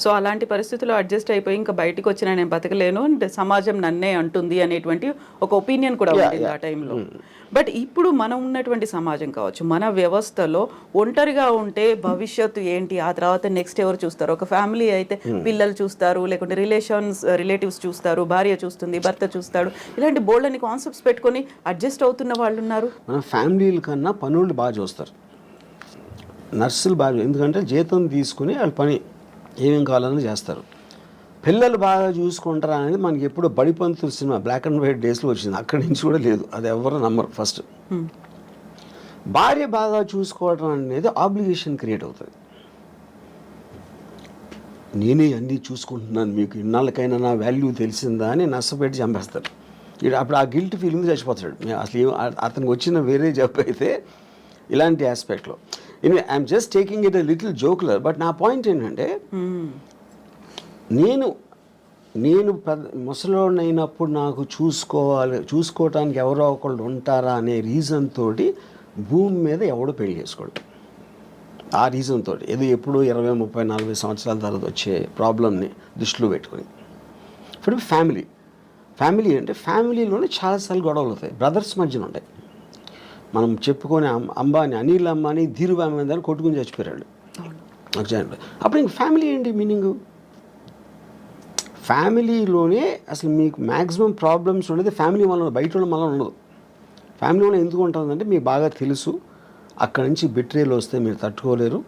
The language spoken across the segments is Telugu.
సో అలాంటి పరిస్థితుల్లో అడ్జస్ట్ అయిపోయి ఇంకా బయటకు వచ్చిన నేను బతకలేను అంటే సమాజం నన్నే అంటుంది అనేటువంటి ఒక ఒపీనియన్ కూడా ఉంది ఆ టైంలో. బట్ ఇప్పుడు మనం ఉన్నటువంటి సమాజం కావచ్చు, మన వ్యవస్థలో ఒంటరిగా ఉంటే భవిష్యత్తు ఏంటి, ఆ తర్వాత నెక్స్ట్ ఎవరు చూస్తారు? ఒక ఫ్యామిలీ అయితే పిల్లలు చూస్తారు, లేకుంటే రిలేటివ్స్ చూస్తారు, భార్య చూస్తుంది, భర్త చూస్తాడు, ఇలాంటి బోల్డని కాన్సెప్ట్స్ పెట్టుకొని అడ్జస్ట్ అవుతున్న వాళ్ళు ఉన్నారు. మన ఫ్యామిలీల కన్నా పనులు బాగా చూస్తారు, నర్సులు బాగా, ఎందుకంటే జీతం తీసుకుని వాళ్ళు పని ఏమేం కావాలని చేస్తారు. పిల్లలు బాగా చూసుకుంటారా అనేది మనకి ఎప్పుడు Badipantulu cinema black and white డేస్లో వచ్చింది, అక్కడి నుంచి కూడా లేదు, అది ఎవరు నమ్మరు. ఫస్ట్ భార్య బాగా చూసుకోవడం అనేది ఆబ్లిగేషన్ క్రియేట్ అవుతుంది. నేనే అన్నీ చూసుకుంటున్నాను, మీకు ఇన్నాళ్ళకైనా నా వాల్యూ తెలిసిందా అని నష్టపెట్టి చంపేస్తారు. అప్పుడు ఆ గిల్ట్ ఫీలింగ్ చచ్చిపోతాడు. అసలు అతనికి వచ్చిన వేరే జాబ్ అయితే ఇలాంటి ఆస్పెక్ట్లో. I'm just taking it a little jocular. But నా పాయింట్ ఏంటంటే, నేను ముసలోడిని అయినప్పుడు నాకు చూసుకోవటానికి ఎవరో ఒకళ్ళు ఉంటారా అనే రీజన్ తోటి భూమి మీద ఎవడో పెళ్లి చేసుకోడు. ఆ రీజన్ తోటి ఏదో ఎప్పుడు 20, 30, 40 సంవత్సరాల తర్వాత వచ్చే ప్రాబ్లమ్ని దృష్టిలో పెట్టుకొని. ఇప్పుడు ఫ్యామిలీ అంటే ఫ్యామిలీలోనే చాలాసార్లు గొడవలు అవుతాయి, బ్రదర్స్ మధ్యన ఉంటాయి. మనం చెప్పుకొని అనిల్ అంబానీ ధీరుభాయ్ అంబానీ కొట్టుకుని చచ్చిపోయాడు. అప్పుడు ఇంక ఫ్యామిలీ ఏంటి మీనింగ్? ఫ్యామిలీలోనే అసలు మీకు మ్యాక్సిమం ప్రాబ్లమ్స్ ఉండేది ఫ్యామిలీ వల్ల, బయట ఉన్న వల్ల ఉండదు. ఫ్యామిలీ వల్ల ఎందుకు ఉంటుందంటే మీకు బాగా తెలుసు, అక్కడి నుంచి బిట్రేలు వస్తే మీరు తట్టుకోలేరు,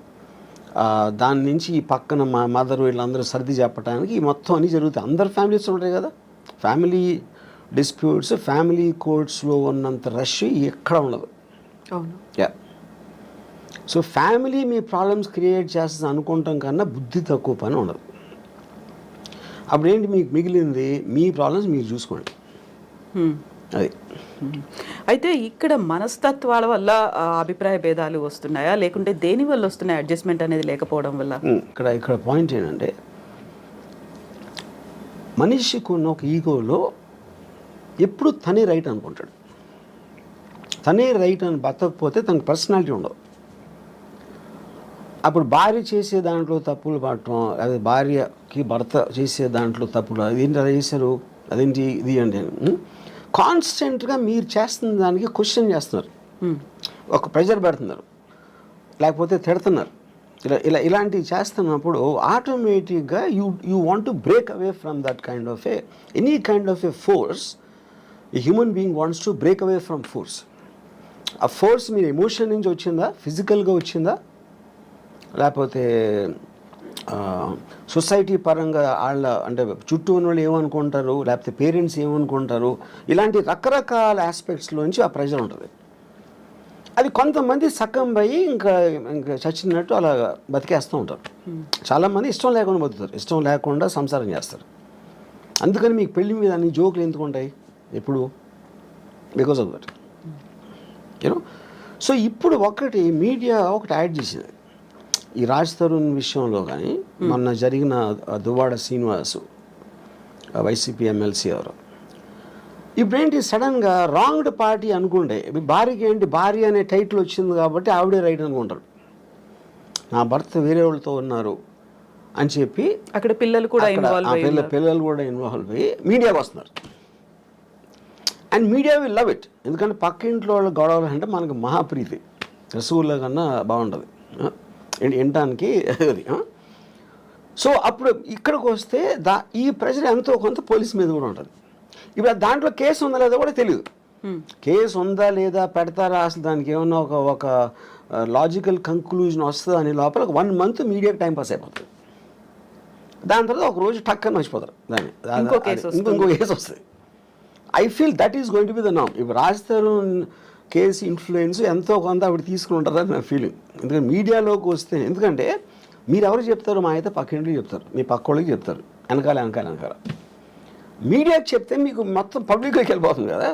దాని నుంచి ఈ పక్కన మా మదర్ వీళ్ళందరూ సర్ది చెప్పడానికి మొత్తం అన్నీ జరుగుతాయి. అందరు ఫ్యామిలీస్ ఉంటాయి కదా. ఫ్యామిలీ డిస్ప్యూట్స్, ఫ్యామిలీ కోర్ట్స్లో ఉన్నంత రష్ ఎక్కడ ఉండదు. సో ఫ్యామిలీ మీ ప్రాబ్లమ్స్ క్రియేట్ చేస్తుంది అనుకుంటాం కన్నా బుద్ధి తక్కువ పని ఉండదు. అప్పుడు ఏంటి మీకు మిగిలింది? మీ ప్రాబ్లమ్స్ మీరు చూసుకోండి. అది. అయితే ఇక్కడ మనస్తత్వాల వల్ల అభిప్రాయ భేదాలు వస్తున్నాయా, లేకుంటే దేని వల్ల వస్తున్నాయి? అడ్జస్ట్మెంట్ అనేది లేకపోవడం వల్ల? ఇక్కడ పాయింట్ ఏంటంటే, మనిషికి ఉన్న ఒక ఈగోలో ఎప్పుడు తనే రైట్ అనుకుంటాడు. తనే రైట్ అని బతకపోతే తనకు పర్సనాలిటీ ఉండదు. అప్పుడు భార్య చేసే దాంట్లో తప్పులు పడటం, అదే భార్యకి భర్త చేసే దాంట్లో తప్పులు, అదేంటి అలా చేశారు, అదేంటి ఇది అంటే కాన్స్టెంట్గా మీరు చేస్తున్న దానికి క్వశ్చన్ చేస్తున్నారు, ఒక ప్రెజర్ పెడుతున్నారు, లేకపోతే తిడుతున్నారు. ఇలాంటివి చేస్తున్నప్పుడు ఆటోమేటిక్గా you want to break away from that kind of any kind of A force. A human being wants to break away from force. ఆ ఫోర్స్ మీరు ఎమోషన్ నుంచి వచ్చిందా, ఫిజికల్గా వచ్చిందా, లేకపోతే సొసైటీ పరంగా వాళ్ళ అంటే చుట్టూ ఉన్న వాళ్ళు ఏమనుకుంటారు, లేకపోతే పేరెంట్స్ ఏమనుకుంటారు, ఇలాంటి రకరకాల ఆస్పెక్ట్స్లోంచి ఆ ప్రెజర్ ఉంటుంది. అది కొంతమంది సకంబయ్యి ఇంకా చచ్చినట్టు అలా బతికేస్తూ ఉంటారు. చాలామంది ఇష్టం లేకుండా బతుకుతారు, ఇష్టం లేకుండా సంసారం చేస్తారు. అందుకని మీకు పెళ్లి మీద అన్ని జోకులు ఎందుకు ఉంటాయి ఎప్పుడు? Because of that, you know. So ఇప్పుడు మీడియా ఒకటి యాడ్ చేసింది ఈ రాజ్ తరుణ్ విషయంలో. కానీ మొన్న జరిగిన దువ్వాడ శ్రీనివాసు వైసీపీ ఎమ్మెల్సీ ఎవరు, ఇప్పుడేంటి సడన్గా రాంగ్డ్ పార్టీ అనుకుంటే, భార్యకి ఏంటి భార్య అనే టైటిల్ వచ్చింది కాబట్టి ఆవిడే రైట్ అనుకుంటారు. నా భర్త వేరే వాళ్ళతో ఉన్నారు అని చెప్పి అక్కడ పిల్లలు కూడా ఇన్వాల్వ్ అయ్యి మీడియాకి వస్తున్నారు. And media will love it, ఎందుకంటే పక్క ఇంట్లో వాళ్ళు గొడవలు అంటే మనకు మహాప్రీతి, రసగుల్లా కన్నా బాగుంటుంది వినటానికి అది. సో అప్పుడు ఇక్కడికి వస్తే ఈ ప్రెషర్ ఎంతో కొంత పోలీస్ మీద కూడా ఉంటుంది. ఇప్పుడు దాంట్లో కేసు ఉందా లేదా కూడా తెలియదు. కేసు ఉందా లేదా, పెడతారా, అసలు దానికి ఏమన్నా ఒక లాజికల్ కంక్లూజన్ వస్తుందా అని లోపల 1 month మీడియాకి టైంపాస్ అయిపోతుంది. దాని తర్వాత ఒక రోజు టక్కని మర్చిపోతారు దాన్ని, ఇంకో కేసు వస్తుంది. I feel that is going to be the norm. ఇప్పుడు రాజ్ తరుణ్ కేసు ఇన్ఫ్లుయెన్స్ ఎంతో కొంత ఆవిడ తీసుకుని ఉంటారని నా ఫీలింగ్. ఎందుకంటే మీడియాలోకి వస్తే, ఎందుకంటే మీరు ఎవరు చెప్తారు, మా అయితే పక్కింటికి చెప్తారు, మీ పక్క వాళ్ళకి చెప్తారు, వెనకాల మీడియాకి చెప్తే మీకు మొత్తం పబ్లిక్లోకి వెళ్ళిపోతుంది కదా.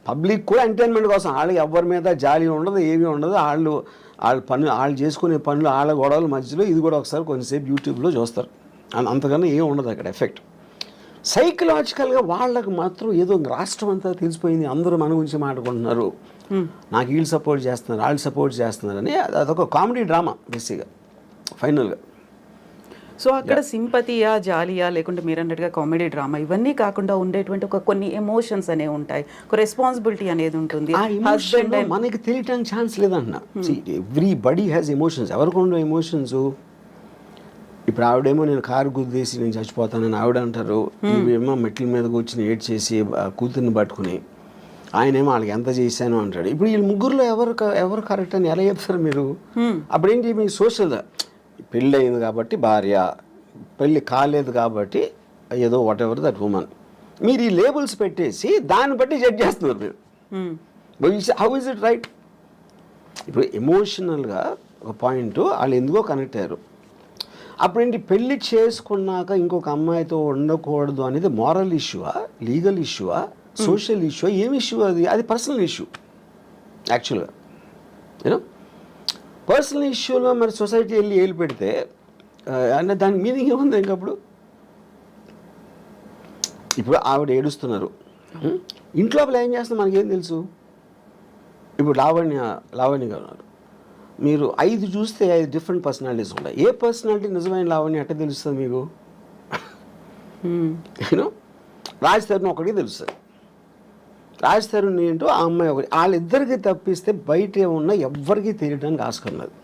పబ్లిక్ కూడా ఎంటర్టైన్మెంట్ కోసం, వాళ్ళకి ఎవరి మీద జాలి ఉండదు, ఏమీ ఉండదు, వాళ్ళు చేసుకునే పనులు, వాళ్ళ గొడవల మధ్యలో ఇది కూడా ఒకసారి కొంచెంసేపు యూట్యూబ్లో చూస్తారు, అంతకన్నా ఏం ఉండదు అక్కడ ఎఫెక్ట్. సైకలాజికల్గా వాళ్ళకు మాత్రం ఏదో రాష్ట్రం అంతా తెలిసిపోయింది, అందరూ మన గురించి మాట్లాడుకుంటున్నారు, నాకు వీళ్ళు సపోర్ట్ చేస్తున్నారు, వాళ్ళు సపోర్ట్ చేస్తున్నారు అని అదొక కామెడీ డ్రామా బేసిక్గా ఫైనల్గా. సో అక్కడ సింపతియా, జాలియా, లేకుంటే మీరు అన్నట్టుగా కామెడీ డ్రామా ఇవన్నీ కాకుండా ఉండేటువంటి కొన్ని ఎమోషన్స్ అనేవి ఉంటాయి, ఒక రెస్పాన్సిబిలిటీ అనేది ఉంటుంది. హస్బెండ్ మనకి తెలియటానికి ఛాన్స్ లేదన్నా. Everybody has emotions. ఎవరికి ఉండవు ఎమోషన్స్? ఇప్పుడు ఆవిడేమో నేను కారు గుద్దేసి నేను చచ్చిపోతానని ఆవిడ అంటారు, ఇవేమో మెట్ల మీద కూర్చుని ఏడ్ చేసి కూతుర్ని పట్టుకుని ఆయనేమో వాళ్ళకి ఎంత చేశాను అంటాడు. ఇప్పుడు వీళ్ళు ముగ్గురులో ఎవరు కరెక్ట్ అని ఎలా చెప్తారు మీరు? అప్పుడేంటి మీ సోషల్ పెళ్ళి అయింది కాబట్టి భార్య, పెళ్ళి కాలేదు కాబట్టి ఏదో వాట్ ఎవర్ దట్ ఉమెన్, మీరు ఈ లేబుల్స్ పెట్టేసి దాన్ని బట్టి జడ్జ్ చేస్తున్నారు మీరు. How is it right? ఇప్పుడు ఎమోషనల్గా ఒక పాయింట్ వాళ్ళు ఎందుకో కనెక్ట్ అయ్యారు. అప్పుడేంటి పెళ్ళి చేసుకున్నాక ఇంకొక అమ్మాయితో ఉండకూడదు అనేది మారల్ ఇష్యూవా, లీగల్ ఇష్యూవా, సోషల్ ఇష్యూ, ఏం ఇష్యూ అది? అది పర్సనల్ ఇష్యూ యాక్చువల్గా. యూనో పర్సనల్ ఇష్యూలో మరి సొసైటీ వెళ్ళి ఏలు పెడితే అంటే దాని మీనింగ్ ఏముంది ఇంకప్పుడు? ఇప్పుడు ఆవిడ ఏడుస్తున్నారు, ఇంట్లో ఏం చేస్తున్నారు మనకేం తెలుసు? ఇప్పుడు లావణ్య గారు ఉన్నారు, మీరు 5 చూస్తే 5 డిఫరెంట్ పర్సనాలిటీస్ ఉంటాయి. ఏ పర్సనాలిటీ నిజమైన లావణ్య ఎట్ట తెలుస్తుంది మీకు? యూనో రాజ్ తరుణ్ ఒకటికి తెలుస్తుంది, రాజ్ తరుణ్ ఏంటో ఆ అమ్మాయి ఒకటి. వాళ్ళిద్దరికి తప్పిస్తే బయట ఏమున్నా ఎవ్వరికీ తెలియడానికి ఆస్కారం లేదు.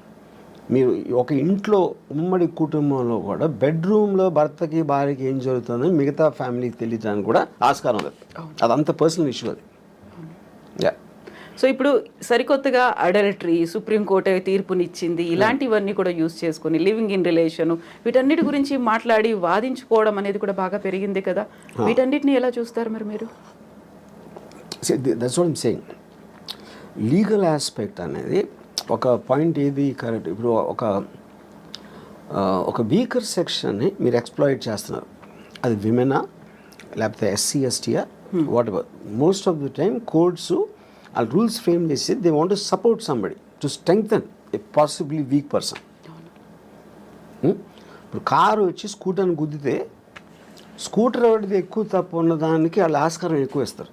మీరు ఒక ఇంట్లో ఉమ్మడి కుటుంబంలో కూడా బెడ్రూమ్లో భర్తకి భార్యకి ఏం జరుగుతుందో మిగతా ఫ్యామిలీకి తెలియడానికి కూడా ఆస్కారం లేదు. అదంత పర్సనల్ ఇష్యూ అది. సో ఇప్పుడు సరికొత్తగా అడల్టరీ సుప్రీంకోర్టు తీర్పునిచ్చింది, ఇలాంటివన్నీ కూడా యూజ్ చేసుకొని లివింగ్ ఇన్ రిలేషన్ వీటన్నిటి గురించి మాట్లాడి వాదించుకోవడం అనేది కూడా బాగా పెరిగింది కదా. వీటన్నిటిని ఎలా చూస్తారు మరి మీరు? That's what I'm saying. Legal aspect అనేది ఒక పాయింట్ ఏది కరెక్ట్. ఇప్పుడు ఒక వీకర్ సెక్షన్ని మీరు ఎక్స్ప్లాయిట్ చేస్తున్నారు, అది విమెనా లేకపోతే ఎస్సీ ఎస్టీయా whatever. Most of the time courts ఆ రూల్స్ ఫ్రేమ్ చేసి they want to support somebody to strengthen a possibly weak person. ఇప్పుడు కారు వచ్చి స్కూటర్ని గుద్దితే స్కూటర్ వాడిది ఎక్కువ తప్పు ఉన్నదానికి వాళ్ళు ఆస్కారం ఎక్కువ ఇస్తారు.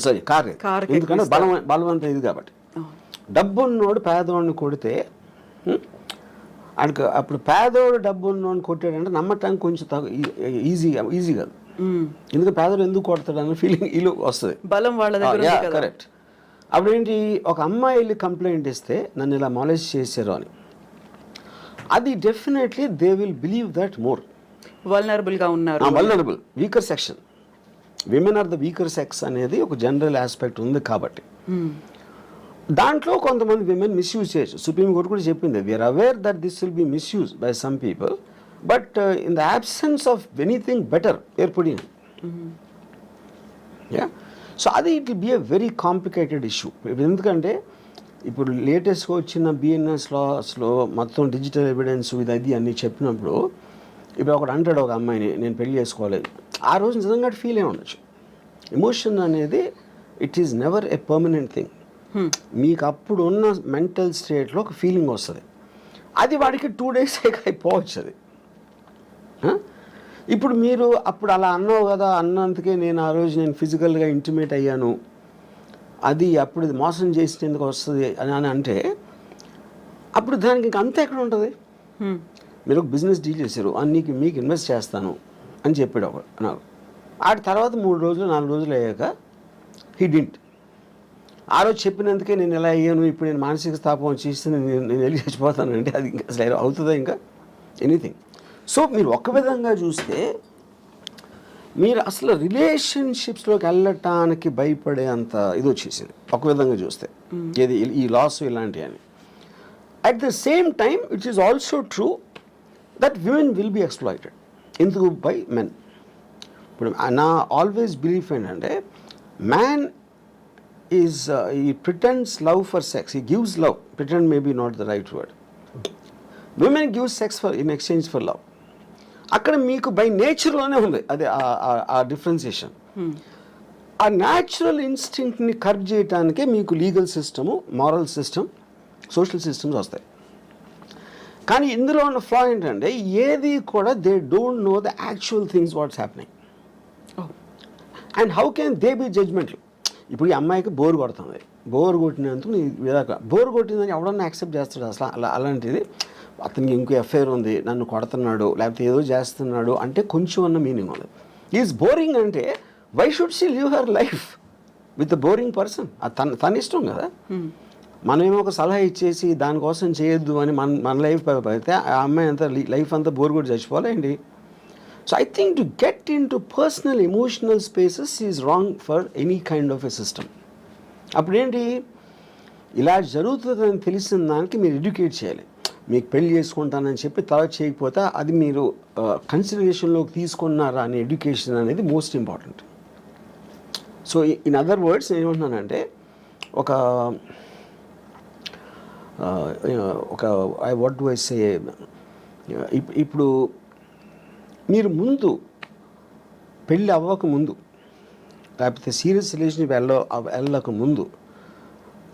సారీ కార్, ఎందుకంటే బలవంత ఇది కాబట్టి. డబ్బు ఉన్నోడు పేదవాడిని కొడితే ఆయనకు అప్పుడు పేదవాడు డబ్బు ఉన్నోడిని కొట్టాడంటే నమ్మటానికి కొంచెం ఈజీ కాదు. ఎందుకంటే పేదలు ఎందుకు కొడతాడు అన్న ఫీలింగ్ ఇల్లు వస్తుంది, బలం వాళ్ళ దగ్గర. కరెక్ట్. అప్పుడేంటి, ఒక అమ్మాయి వెళ్ళి కంప్లైంట్ ఇస్తే నన్ను ఇలా మాలేజ్ చేశారు అని, అది definitely they will believe that more. వల్నరబుల్గా ఉన్నారు, vulnerable weaker section, women are the weaker sex అనేది ఒక జనరల్ ఆస్పెక్ట్ ఉంది కాబట్టి దాంట్లో కొంతమంది విమెన్ మిస్యూజ్ చేయొచ్చు. సుప్రీంకోర్టు కూడా చెప్పింది, we are aware that this will be misuse by some people, but in the absence of anything better ఏర్పడి. సో అది it will be a very complicated issue. ఎందుకంటే ఇప్పుడు లేటెస్ట్గా వచ్చిన బిఎన్ఎస్ లాస్లో మొత్తం డిజిటల్ ఎవిడెన్స్ ఇది అన్నీ చెప్పినప్పుడు, ఇప్పుడు ఒకడు అంటాడు ఒక అమ్మాయిని నేను పెళ్లి చేసుకోలేదు, ఆ రోజు నిజంగా ఫీల్ అయి ఉండొచ్చు. ఎమోషన్ అనేది it is never a permanent thing. మీకు అప్పుడు ఉన్న మెంటల్ స్టేట్లో ఒక ఫీలింగ్ వస్తుంది, అది వాడికి 2 days అయిపోవచ్చు అది. ఇప్పుడు మీరు అప్పుడు అలా అన్నావు కదా, అన్నందుకే నేను ఆ రోజు నేను ఫిజికల్గా ఇంటిమేట్ అయ్యాను, అది అప్పుడు ఇది మోసం చేసినందుకు వస్తుంది అని అంటే అప్పుడు దానికి ఇంక అంతా ఎక్కడ ఉంటుంది? మీరు ఒక బిజినెస్ డీల్ చేశారు, మీకు ఇన్వెస్ట్ చేస్తాను అని చెప్పాడు ఒక నాకు. ఆ తర్వాత 3 రోజులు 4 రోజులు అయ్యాక హీ డింట్. ఆ రోజు చెప్పినందుకే నేను ఎలా అయ్యాను, ఇప్పుడు నేను మానసిక స్థాపం చేస్తే నేను వెళ్ళి చచ్చిపోతానంటే అది ఇంకా అసలు అవుతుందా ఇంకా ఎనీథింగ్? సో మీరు ఒక విధంగా చూస్తే మీరు అసలు రిలేషన్షిప్స్లోకి వెళ్ళటానికి భయపడే అంత ఇది వచ్చేసింది ఒక విధంగా చూస్తే, ఏది ఈ లాస్ ఇలాంటివి అని. At the same time it is also true that women will be exploited. ఎందుకు? By men. ఇప్పుడు నా ఆల్వేస్ బిలీఫ్ ఏంటంటే, man is he pretends love for sex, he gives love, pretend may be not the right word, women give sex for in exchange for love. అక్కడ మీకు బై నేచర్లోనే ఉంది అది ఆ డిఫరెన్సియేషన్. ఆ న్యాచురల్ ఇన్స్టింక్ట్ని కర్బ్ చేయడానికే మీకు legal system, moral system, social systems వస్తాయి. కానీ ఇందులో ఉన్న ఫ్లా ఏంటంటే, ఏది కూడా they don't know the actual things what's happening and how can they be జడ్జ్మెంట్లు. ఇప్పుడు ఈ అమ్మాయికి బోర్ కొడుతుంది, బోర్ కొట్టినందుకు నీ విధాక బోర్ కొట్టిందని ఎవడన్నా యాక్సెప్ట్ చేస్తాడు అసలు? అలాంటిది అతనికి ఇంకో ఎఫ్ఐఆర్ ఉంది, నన్ను కొడుతున్నాడు లేకపోతే ఏదో చేస్తున్నాడు అంటే కొంచెం అన్న మీనింగ్ ఉంది. ఈజ్ బోరింగ్ అంటే why should she live her life with the boring person? తన ఇష్టం కదా. మనమేమో ఒక సలహా ఇచ్చేసి దానికోసం చేయొద్దు అని మన లైఫ్ అయితే ఆ అమ్మాయి అంతా లైఫ్ అంతా బోర్ కూడా చచ్చిపోవాలండి. So I think to get into personal emotional spaces is wrong for any kind of a system. అప్పుడేంటి, ఇలా జరుగుతుందని తెలిసిన దానికి మీరు ఎడ్యుకేట్ చేయాలి. మీకు పెళ్లి చేసుకుంటానని చెప్పి తర్వాత చేయకపోతే అది మీరు కన్సిడరేషన్లోకి తీసుకున్నారా అనే ఎడ్యుకేషన్ అనేది most important. So in other words ఏమంటున్నానంటే ఒక వాట్ డు ఐ సే, ఇప్పుడు మీరు ముందు పెళ్ళి అవ్వక ముందు లేకపోతే సీరియస్ రిలేషన్షిప్ వెళ్ళక ముందు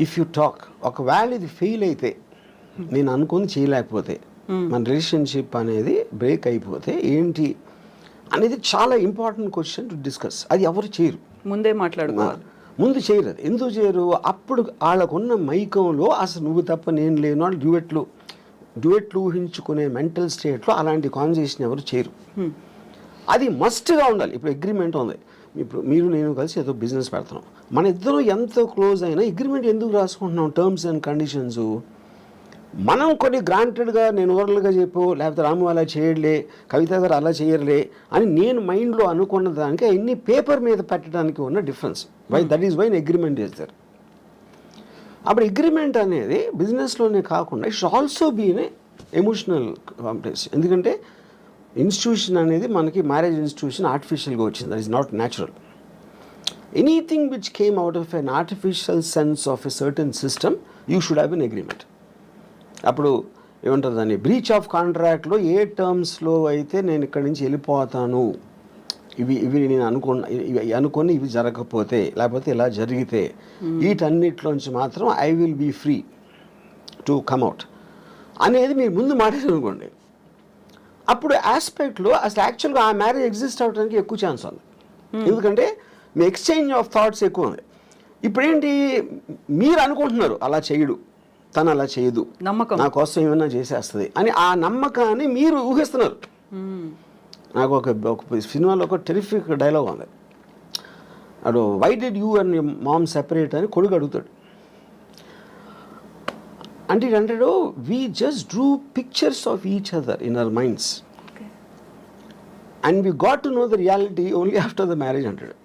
ఇఫ్ యూ టాక్, ఒకవేళ ఇది ఫెయిల్ అయితే, నేను అనుకుని చేయలేకపోతే, మన రిలేషన్షిప్ అనేది బ్రేక్ అయిపోతే ఏంటి అనేది చాలా ఇంపార్టెంట్ క్వశ్చన్ టు డిస్కస్. అది ఎవరు చేయరు, ముందే మాట్లాడుకోవాలి. ముందు చేయరు. అది ఎందుకు చేయరు? అప్పుడు వాళ్ళకున్న మైకంలో అసలు నువ్వు తప్ప నేను లేను అని డ్యూయెట్లు ఊహించుకునే మెంటల్ స్టేట్లో అలాంటి కాన్వర్సేషన్ ఎవరు చేయరు. అది మస్ట్గా ఉండాలి. ఇప్పుడు అగ్రిమెంట్ ఉంది, ఇప్పుడు మీరు నేను కలిసి ఏదో బిజినెస్ పెడుతున్నాం, మన ఇద్దరం ఎంతో క్లోజ్ అయినా అగ్రిమెంట్ ఎందుకు రాసుకుంటున్నాం? టర్మ్స్ అండ్ కండిషన్స్ మనం కొన్ని గ్రాంటెడ్గా నేను ఓరల్గా చెప్పు, లేకపోతే రాము అలా చేయలే, కవిత గారు అలా చేయర్లే అని నేను మైండ్లో అనుకున్న దానికి అన్ని పేపర్ మీద పెట్టడానికి ఉన్న difference. That is why agreement చేస్తారు. అప్పుడు అగ్రిమెంట్ అనేది బిజినెస్లోనే కాకుండా it's also been a emotional complex. ఎందుకంటే ఇన్స్టిట్యూషన్ అనేది మనకి మ్యారేజ్ ఇన్స్టిట్యూషన్ ఆర్టిఫిషియల్గా వచ్చింది. That is not natural. Anything which came out of an artificial sense of a certain system you should have an agreement. అప్పుడు ఏమంటారు దాన్ని, బ్రీచ్ ఆఫ్ కాంట్రాక్ట్లో ఏ టర్మ్స్లో అయితే నేను ఇక్కడి నుంచి వెళ్ళిపోతాను, ఇవి నేను అనుకుని ఇవి జరగకపోతే లేకపోతే ఇలా జరిగితే వీటన్నిటిలోంచి మాత్రం I will be free to come out అనేది మీరు ముందు మాట్లాడారనుకోండి, అప్పుడు ఆస్పెక్ట్లో అసలు యాక్చువల్గా ఆ మ్యారేజ్ ఎగ్జిస్ట్ అవ్వడానికి ఎక్కువ ఛాన్స్ ఉంది. ఎందుకంటే మీ ఎక్స్చేంజ్ ఆఫ్ థాట్స్ ఎక్కువ ఉంది. ఇప్పుడేంటి, మీరు అనుకుంటున్నారు అలా చేయడు, తను అలా చేయదు, నమ్మకం నా కోసం ఏమైనా చేసేస్తుంది అని ఆ నమ్మకాన్ని మీరు ఊహిస్తున్నారు. నాకు ఒక సినిమాలో ఒక టెరిఫిక్ డైలాగ్ ఉంది, అడు why did you and mom separate అని కొడుకు అడుగుతాడు. అంటే అంటాడు, we just drew pictures of each other in our minds and we got to know the reality only after the marriage అంటాడు.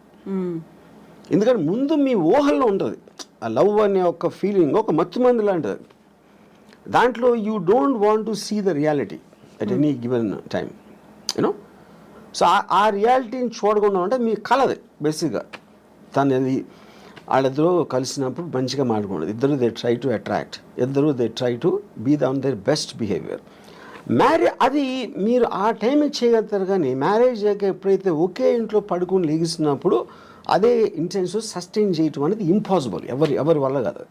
ఎందుకంటే ముందు మీ ఊహల్లో ఉంటుంది ఆ లవ్ అనే ఒక ఫీలింగ్, ఒక మత్తుమంది లాంటిది. దాంట్లో you don't want to see the reality at any given time, you know. So ఆ రియాలిటీని చూడకుండా ఉంటే మీ కలది బేసిక్గా. తనది వాళ్ళిద్దరూ కలిసినప్పుడు మంచిగా మాట్లాడుకున్నది, ఇద్దరు దే ట్రై టు అట్రాక్ట్, ఇద్దరు they try to be on their best behaviour. అది మీరు ఆ టైంకి చేయగలుగుతారు. కానీ మ్యారేజ్ అయ్యాక ఎప్పుడైతే ఒకే ఇంట్లో పడుకుని లెగిసినప్పుడు అదే ఇంటెన్షన్ సస్టైన్ చేయటం అనేది ఇంపాసిబుల్, ఎవరి వల్ల కాదు.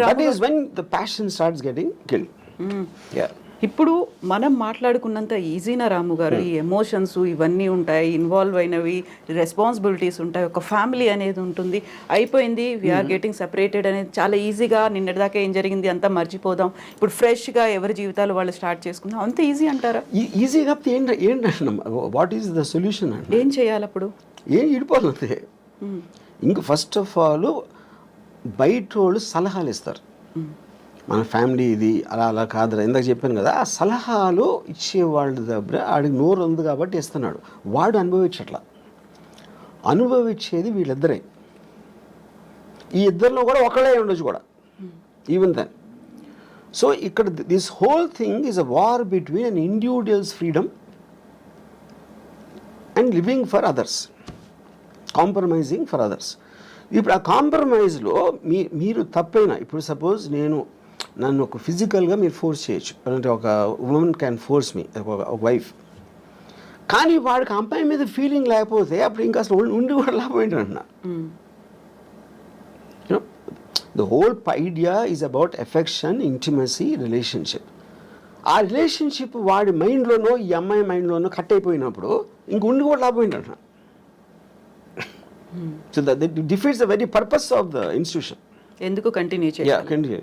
That is when the passion starts getting killed. ఇప్పుడు మనం మాట్లాడుకున్నంత ఈజీనా రాము గారు, ఈ ఎమోషన్స్ ఇవన్నీ ఉంటాయి, ఇన్వాల్వ్ అయినవి, రెస్పాన్సిబిలిటీస్ ఉంటాయి, ఒక ఫ్యామిలీ అనేది ఉంటుంది, అయిపోయింది వీఆర్ గెటింగ్ సెపరేటెడ్ అనేది చాలా ఈజీగా, నిన్నటిదాకా ఏం జరిగింది అంతా మర్చిపోదాం, ఇప్పుడు ఫ్రెష్గా ఎవరి జీవితాలు వాళ్ళు స్టార్ట్ చేసుకుందాం, అంత ఈజీ అంటారా? ఈజీగా ఏంటంటే వాట్ ఈస్ ద సొల్యూషన్ అంటే ఏం చేయాలి అప్పుడు? ఏం ఇడిపోతుంది. ఇంక ఫస్ట్ ఆఫ్ ఆల్ బయట వాళ్ళు సలహాలు ఇస్తారు, మన ఫ్యామిలీ ఇది అలా కాదురా, ఇందాక చెప్పాను కదా, ఆ సలహాలు ఇచ్చేవాళ్ళ దగ్గర ఆడికి నోరు ఉంది కాబట్టి ఇస్తున్నాడు, వాడు అనుభవించట్లా. అనుభవించేది వీళ్ళిద్దరే, ఈ ఇద్దరిలో కూడా ఒకళ్ళే ఉండొచ్చు కూడా, ఈవెన్ దెన్. సో ఇక్కడ this whole thing is a war between an individuals freedom and living for others, compromising for others. ఇప్పుడు ఆ కాంప్రమైజ్లో మీరు తప్పైనా, ఇప్పుడు సపోజ్ నన్ను ఒక ఫిజికల్గా మీరు ఫోర్స్ చేయొచ్చు, అంటే ఒక ఉమెన్ క్యాన్ ఫోర్స్ మీ, ఒక వైఫ్. కానీ వాడికి అమ్మాయి మీద ఫీలింగ్ లేకపోతే అప్పుడు ఇంకా అసలు ఉండి కూడా లాభం ఏంటంటున్నా. The whole idea is about affection, intimacy, relationship. ఆ రిలేషన్షిప్ వాడి మైండ్లోనో ఈ అమ్మాయి మైండ్లోనో కట్ అయిపోయినప్పుడు ఇంక ఉండి కూడా లాభం ఏంటంటున్నా. So that defeats the very purpose of the institution. ఎందుకు కంటిన్యూ చేయాలి?